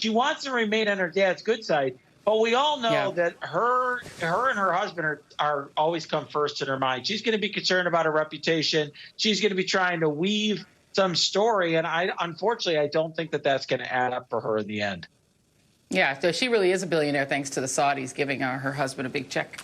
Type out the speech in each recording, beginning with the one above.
She wants to remain on her dad's good side, but we all know Yeah. that her and her husband are always come first in her mind. She's going to be concerned about her reputation. She's going to be trying to weave some story, and unfortunately, I don't think that that's going to add up for her in the end. Yeah, so she really is a billionaire thanks to the Saudis giving her husband a big check.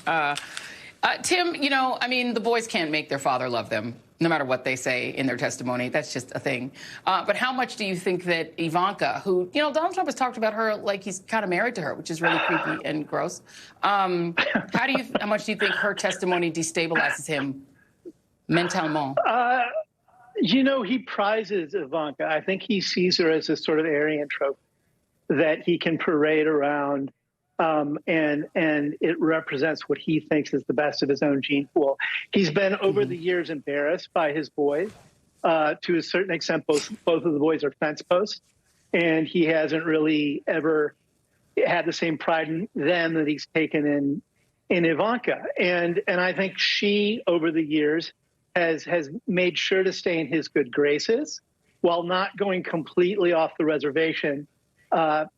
Tim, I mean, the boys can't make their father love them, no matter what they say in their testimony. That's just a thing. But how much do you think that Ivanka, who, Donald Trump has talked about her like he's kind of married to her, which is really creepy and gross. How much do you think her testimony destabilizes him mentalement? He prizes Ivanka. I think he sees her as a sort of Aryan trope that he can parade around, and it represents what he thinks is the best of his own gene pool. He's been over the years embarrassed by his boys. To a certain extent, both of the boys are fence posts, and he hasn't really ever had the same pride in them that he's taken in Ivanka. And I think she, over the years, has made sure to stay in his good graces while not going completely off the reservation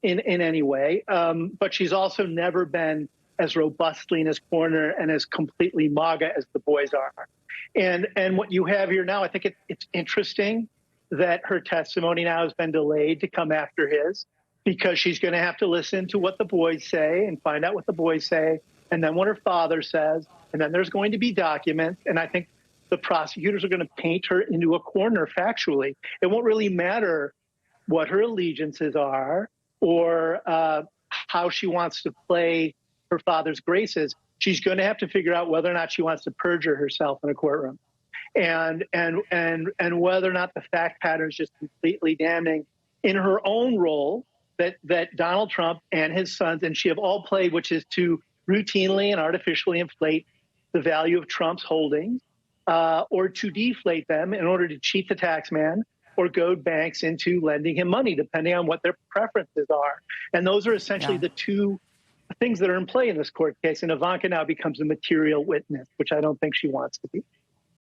in any way. But she's also never been as robustly in his corner and as completely MAGA as the boys are. And what you have here now, I think it's interesting that her testimony now has been delayed to come after his, because she's going to have to listen to what the boys say and find out what the boys say, and then what her father says, and then there's going to be documents. And I think the prosecutors are going to paint her into a corner factually. It won't really matter what her allegiances are or how she wants to play her father's graces. She's going to have to figure out whether or not she wants to perjure herself in a courtroom, and whether or not the fact pattern is just completely damning in her own role that Donald Trump and his sons and she have all played, which is to routinely and artificially inflate the value of Trump's holdings, or to deflate them in order to cheat the tax man or goad banks into lending him money, depending on what their preferences are. And those are essentially the two things that are in play in this court case. And Ivanka now becomes a material witness, which I don't think she wants to be.